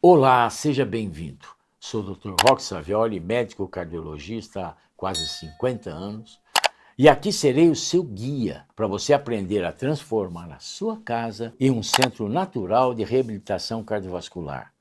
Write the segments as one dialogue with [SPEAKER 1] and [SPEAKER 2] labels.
[SPEAKER 1] Olá, seja bem-vindo. Sou o Dr. Roque Savioli, médico cardiologista há quase 50 anos, e aqui serei o seu guia para você aprender a transformar a sua casa em um centro natural de reabilitação cardiovascular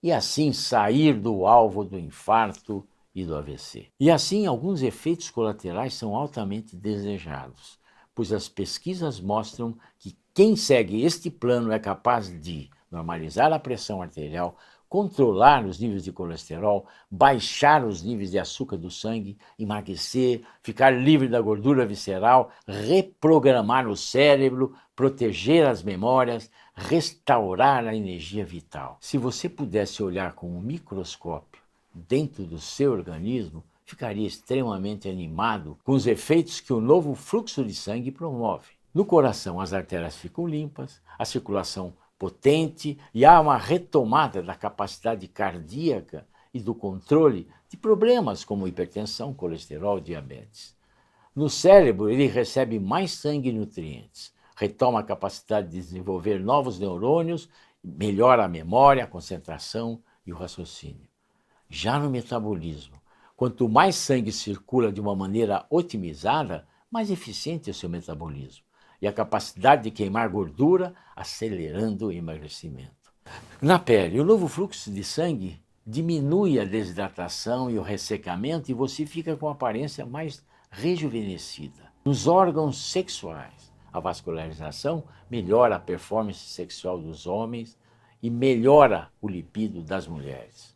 [SPEAKER 1] e assim sair do alvo do infarto e do AVC. E assim, alguns efeitos colaterais são altamente desejados, pois as pesquisas mostram que quem segue este plano é capaz de normalizar a pressão arterial, controlar os níveis de colesterol, baixar os níveis de açúcar do sangue, emagrecer, ficar livre da gordura visceral, reprogramar o cérebro, proteger as memórias, restaurar a energia vital. Se você pudesse olhar com um microscópio dentro do seu organismo, ficaria extremamente animado com os efeitos que o novo fluxo de sangue promove. No coração, as artérias ficam limpas, a circulação potente e há uma retomada da capacidade cardíaca e do controle de problemas como hipertensão, colesterol, diabetes. No cérebro, ele recebe mais sangue e nutrientes, retoma a capacidade de desenvolver novos neurônios, melhora a memória, a concentração e o raciocínio. Já no metabolismo, quanto mais sangue circula de uma maneira otimizada, mais eficiente é o seu metabolismo e a capacidade de queimar gordura, acelerando o emagrecimento. Na pele, o novo fluxo de sangue diminui a desidratação e o ressecamento e você fica com a aparência mais rejuvenescida. Nos órgãos sexuais, a vascularização melhora a performance sexual dos homens e melhora o libido das mulheres.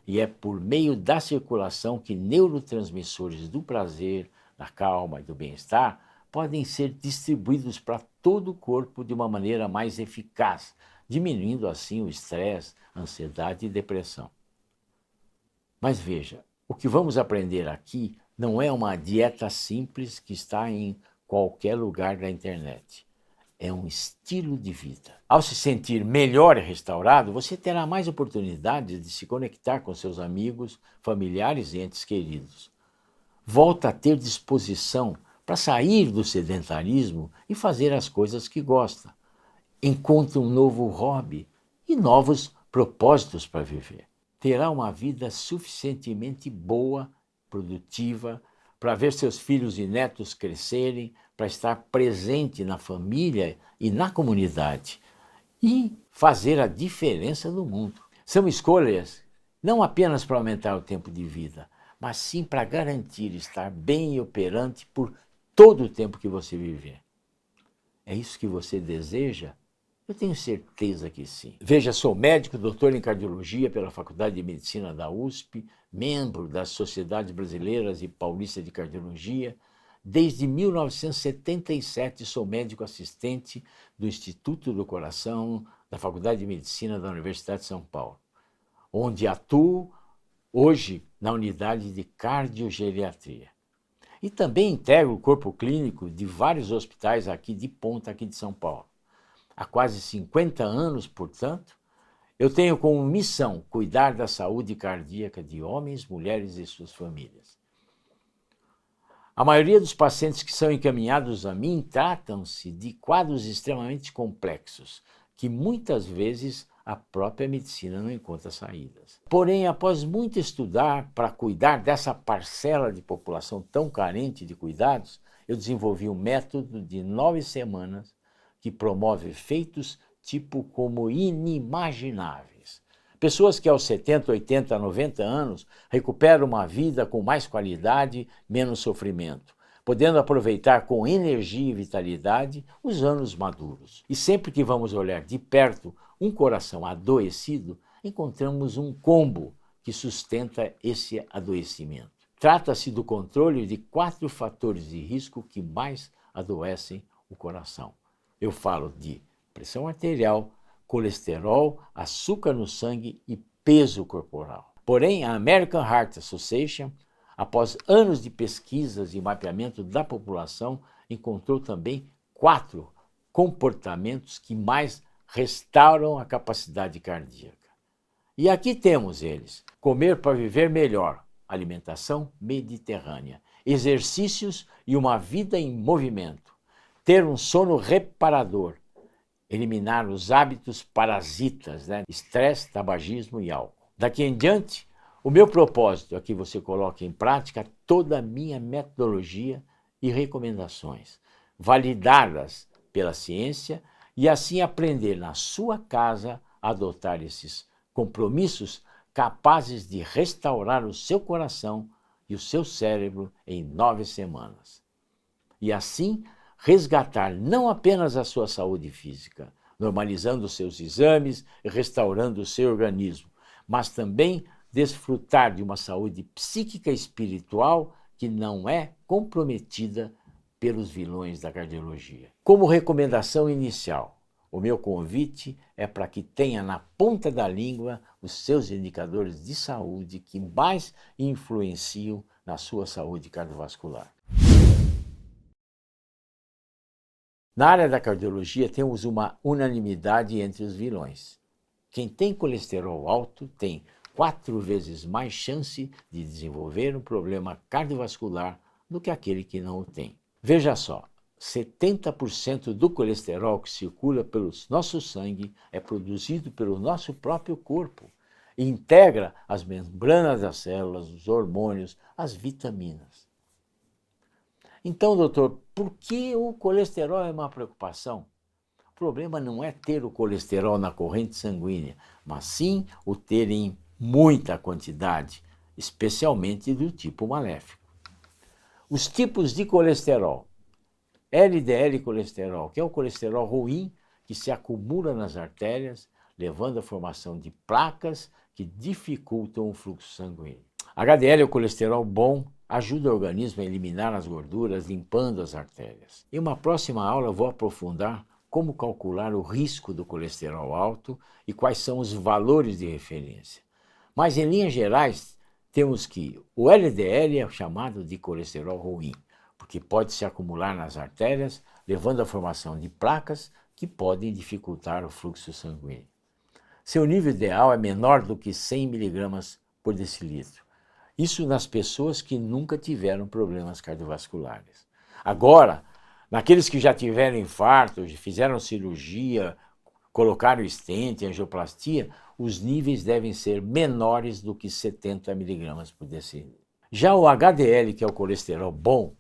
[SPEAKER 1] E é por meio da circulação que neurotransmissores do prazer, da calma e do bem-estar podem ser distribuídos para todo o corpo de uma maneira mais eficaz, diminuindo assim o estresse, ansiedade e depressão. Mas veja, o que vamos aprender aqui não é uma dieta simples que está em qualquer lugar da internet. É um estilo de vida. Ao se sentir melhor e restaurado, você terá mais oportunidades de se conectar com seus amigos, familiares e entes queridos. Volta a ter disposição para sair do sedentarismo e fazer as coisas que gosta. Encontre um novo hobby e novos propósitos para viver. Terá uma vida suficientemente boa, produtiva, para ver seus filhos e netos crescerem, para estar presente na família e na comunidade e fazer a diferença no mundo. São escolhas não apenas para aumentar o tempo de vida, mas sim para garantir estar bem e operante por todo o tempo que você viver. É isso que você deseja? Eu tenho certeza que sim. Veja, sou médico, doutor em cardiologia pela Faculdade de Medicina da USP, membro das Sociedades Brasileiras e Paulista de Cardiologia. Desde 1977 sou médico assistente do Instituto do Coração da Faculdade de Medicina da Universidade de São Paulo, onde atuo hoje na unidade de cardiogeriatria. E também integro o corpo clínico de vários hospitais aqui de ponta aqui de São Paulo. Há quase 50 anos, portanto, eu tenho como missão cuidar da saúde cardíaca de homens, mulheres e suas famílias. A maioria dos pacientes que são encaminhados a mim tratam-se de quadros extremamente complexos, que muitas vezes a própria medicina não encontra saídas. Porém, após muito estudar para cuidar dessa parcela de população tão carente de cuidados, eu desenvolvi um método de 9 semanas que promove efeitos tipo como inimagináveis. Pessoas que aos 70, 80, 90 anos recuperam uma vida com mais qualidade, menos sofrimento, podendo aproveitar com energia e vitalidade os anos maduros. E sempre que vamos olhar de perto um coração adoecido, encontramos um combo que sustenta esse adoecimento. Trata-se do controle de 4 fatores de risco que mais adoecem o coração. Eu falo de pressão arterial, colesterol, açúcar no sangue e peso corporal. Porém, a American Heart Association, após anos de pesquisas e mapeamento da população, encontrou também 4 comportamentos que mais restauram a capacidade cardíaca. E aqui temos eles: comer para viver melhor, alimentação mediterrânea, exercícios e uma vida em movimento, ter um sono reparador, eliminar os hábitos parasitas, né? Estresse, tabagismo e álcool. Daqui em diante, o meu propósito é que você coloque em prática toda a minha metodologia e recomendações, validadas pela ciência, e assim aprender na sua casa a adotar esses compromissos capazes de restaurar o seu coração e o seu cérebro em 9 semanas. E assim resgatar não apenas a sua saúde física, normalizando os seus exames e restaurando o seu organismo, mas também desfrutar de uma saúde psíquica e espiritual que não é comprometida pelos vilões da cardiologia. Como recomendação inicial, o meu convite é para que tenha na ponta da língua os seus indicadores de saúde que mais influenciam na sua saúde cardiovascular. Na área da cardiologia, temos uma unanimidade entre os vilões. Quem tem colesterol alto tem 4 vezes mais chance de desenvolver um problema cardiovascular do que aquele que não o tem. Veja só, 70% do colesterol que circula pelo nosso sangue é produzido pelo nosso próprio corpo e integra as membranas das células, os hormônios, as vitaminas. Então, doutor, por que o colesterol é uma preocupação? O problema não é ter o colesterol na corrente sanguínea, mas sim o ter em muita quantidade, especialmente do tipo maléfico. Os tipos de colesterol: LDL colesterol, que é o colesterol ruim que se acumula nas artérias, levando à formação de placas que dificultam o fluxo sanguíneo. HDL é o colesterol bom, ajuda o organismo a eliminar as gorduras, limpando as artérias. Em uma próxima aula eu vou aprofundar como calcular o risco do colesterol alto e quais são os valores de referência. Mas em linhas gerais, temos que o LDL é chamado de colesterol ruim, porque pode se acumular nas artérias, levando à formação de placas que podem dificultar o fluxo sanguíneo. Seu nível ideal é menor do que 100 mg por decilitro. Isso nas pessoas que nunca tiveram problemas cardiovasculares. Agora, naqueles que já tiveram infarto, fizeram cirurgia, colocaram stent, angioplastia, os níveis devem ser menores do que 70 mg por decilitro. Já o HDL, que é o colesterol bom,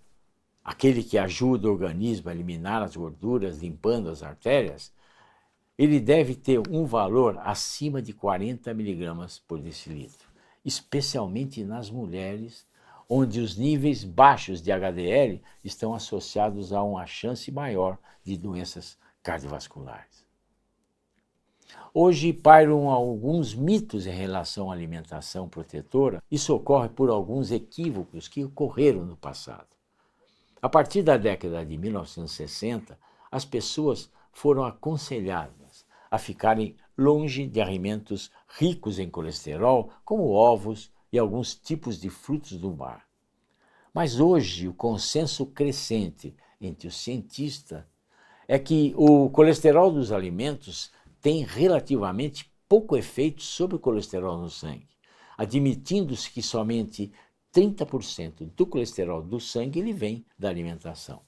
[SPEAKER 1] aquele que ajuda o organismo a eliminar as gorduras, limpando as artérias, ele deve ter um valor acima de 40 mg por decilitro, especialmente nas mulheres, onde os níveis baixos de HDL estão associados a uma chance maior de doenças cardiovasculares. Hoje pairam alguns mitos em relação à alimentação protetora. Isso ocorre por alguns equívocos que ocorreram no passado. A partir da década de 1960, as pessoas foram aconselhadas a ficarem longe de alimentos ricos em colesterol, como ovos e alguns tipos de frutos do mar. Mas hoje o consenso crescente entre os cientistas é que o colesterol dos alimentos tem relativamente pouco efeito sobre o colesterol no sangue, admitindo-se que somente 30% do colesterol do sangue ele vem da alimentação.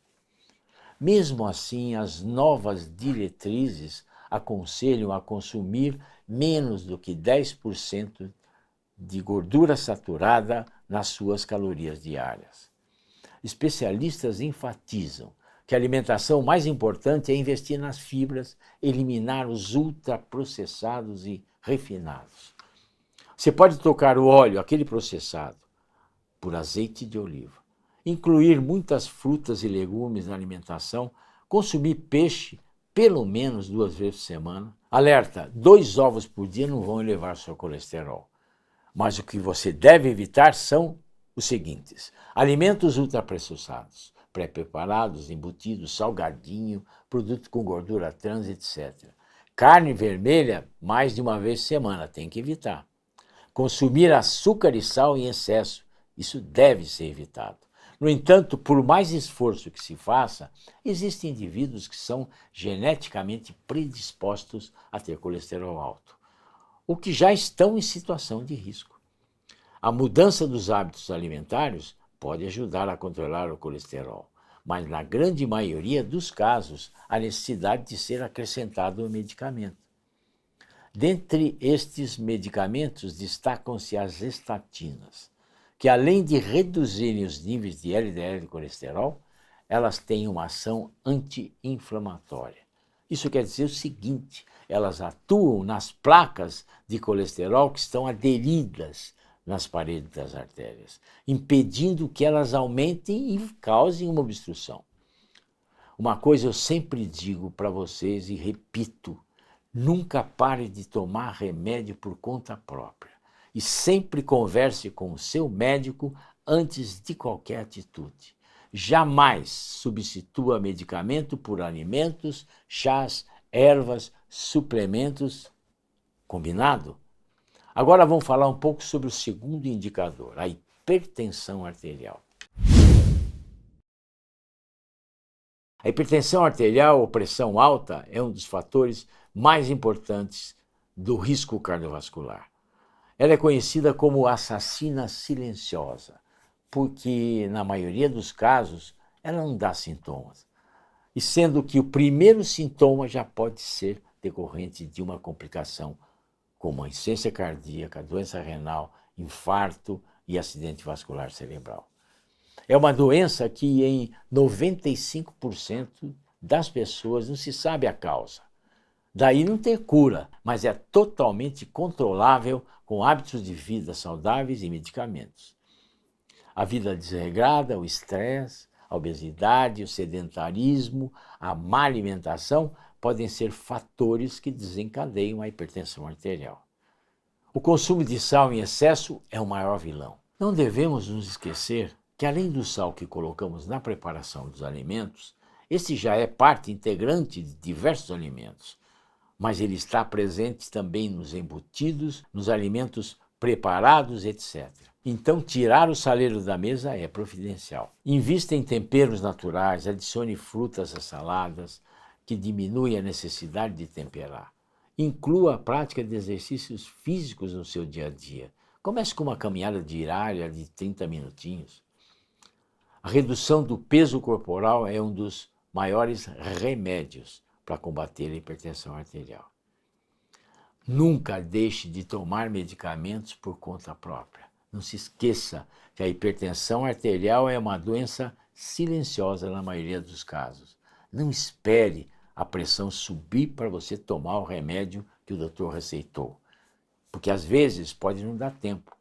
[SPEAKER 1] Mesmo assim, as novas diretrizes aconselham a consumir menos do que 10% de gordura saturada nas suas calorias diárias. Especialistas enfatizam que a alimentação mais importante é investir nas fibras, eliminar os ultraprocessados e refinados. Você pode trocar o óleo, aquele processado, por azeite de oliva, incluir muitas frutas e legumes na alimentação, consumir peixe pelo menos 2 vezes por semana. Alerta, 2 ovos por dia não vão elevar seu colesterol. Mas o que você deve evitar são os seguintes: alimentos ultraprocessados, pré-preparados, embutidos, salgadinho, produto com gordura trans, etc. Carne vermelha mais de 1 vez por semana, tem que evitar. Consumir açúcar e sal em excesso, isso deve ser evitado. No entanto, por mais esforço que se faça, existem indivíduos que são geneticamente predispostos a ter colesterol alto, ou que já estão em situação de risco. A mudança dos hábitos alimentares pode ajudar a controlar o colesterol, mas na grande maioria dos casos, a necessidade de ser acrescentado um medicamento. Dentre estes medicamentos, destacam-se as estatinas, que além de reduzirem os níveis de LDL de colesterol, elas têm uma ação anti-inflamatória. Isso quer dizer o seguinte, elas atuam nas placas de colesterol que estão aderidas nas paredes das artérias, impedindo que elas aumentem e causem uma obstrução. Uma coisa eu sempre digo para vocês e repito, nunca pare de tomar remédio por conta própria e sempre converse com o seu médico antes de qualquer atitude. Jamais substitua medicamento por alimentos, chás, ervas, suplementos. Combinado? Agora vamos falar um pouco sobre o segundo indicador, a hipertensão arterial. A hipertensão arterial ou pressão alta é um dos fatores mais importantes do risco cardiovascular. Ela é conhecida como assassina silenciosa, porque na maioria dos casos ela não dá sintomas. E sendo que o primeiro sintoma já pode ser decorrente de uma complicação como a insuficiência cardíaca, doença renal, infarto e acidente vascular cerebral. É uma doença que em 95% das pessoas não se sabe a causa. Daí não tem cura, mas é totalmente controlável com hábitos de vida saudáveis e medicamentos. A vida desregrada, o estresse, a obesidade, o sedentarismo, a má alimentação podem ser fatores que desencadeiam a hipertensão arterial. O consumo de sal em excesso é o maior vilão. Não devemos nos esquecer que além do sal que colocamos na preparação dos alimentos, esse já é parte integrante de diversos alimentos, mas ele está presente também nos embutidos, nos alimentos preparados, etc. Então, tirar o saleiro da mesa é providencial. Invista em temperos naturais, adicione frutas às saladas, que diminuem a necessidade de temperar. Inclua a prática de exercícios físicos no seu dia a dia. Comece com uma caminhada diária de 30 minutinhos. A redução do peso corporal é um dos maiores remédios para combater a hipertensão arterial. Nunca deixe de tomar medicamentos por conta própria. Não se esqueça que a hipertensão arterial é uma doença silenciosa na maioria dos casos. Não espere a pressão subir para você tomar o remédio que o doutor receitou, porque às vezes pode não dar tempo.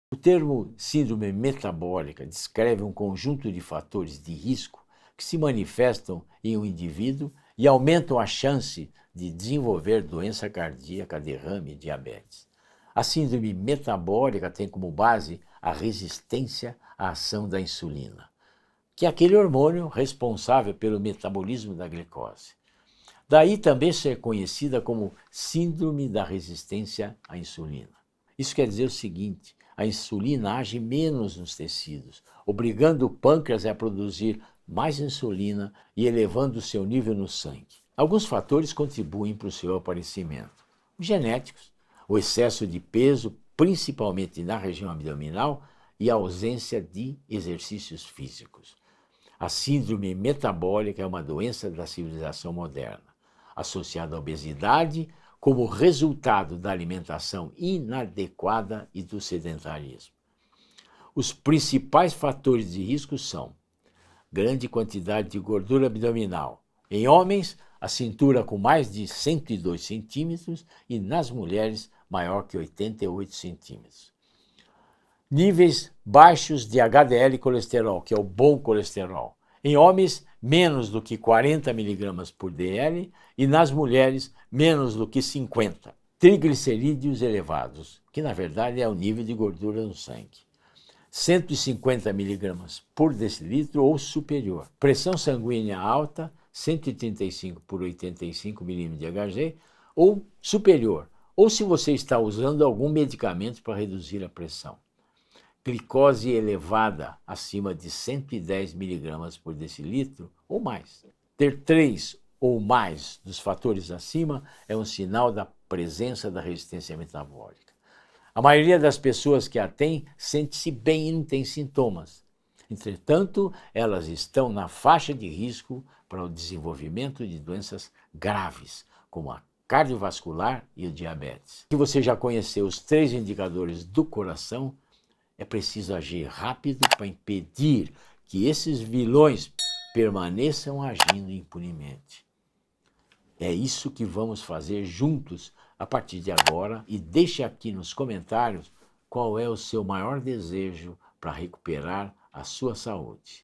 [SPEAKER 1] O termo síndrome metabólica descreve um conjunto de fatores de risco que se manifestam em um indivíduo e aumentam a chance de desenvolver doença cardíaca, derrame e diabetes. A síndrome metabólica tem como base a resistência à ação da insulina, que é aquele hormônio responsável pelo metabolismo da glicose. Daí também ser conhecida como síndrome da resistência à insulina. Isso quer dizer o seguinte, a insulina age menos nos tecidos, obrigando o pâncreas a produzir mais insulina e elevando o seu nível no sangue. Alguns fatores contribuem para o seu aparecimento. Os genéticos, o excesso de peso, principalmente na região abdominal, e a ausência de exercícios físicos. A síndrome metabólica é uma doença da civilização moderna, associada à obesidade como resultado da alimentação inadequada e do sedentarismo. Os principais fatores de risco são grande quantidade de gordura abdominal. Em homens, a cintura com mais de 102 centímetros e nas mulheres maior que 88 centímetros. Níveis baixos de HDL colesterol, que é o bom colesterol. Em homens, menos do que 40 mg por dl e nas mulheres, menos do que 50. Triglicerídeos elevados, que na verdade é o nível de gordura no sangue. 150 mg por decilitro ou superior. Pressão sanguínea alta, 135 por 85 milímetros de Hg ou superior. Ou se você está usando algum medicamento para reduzir a pressão. Glicose elevada, acima de 110 mg por decilitro ou mais. Ter 3 ou mais dos fatores acima é um sinal da presença da resistência metabólica. A maioria das pessoas que a tem sente-se bem e não tem sintomas. Entretanto, elas estão na faixa de risco para o desenvolvimento de doenças graves, como a cardiovascular e o diabetes. Se você já conheceu os 3 indicadores do coração, é preciso agir rápido para impedir que esses vilões permaneçam agindo impunemente. É isso que vamos fazer juntos a partir de agora e deixe aqui nos comentários qual é o seu maior desejo para recuperar a sua saúde.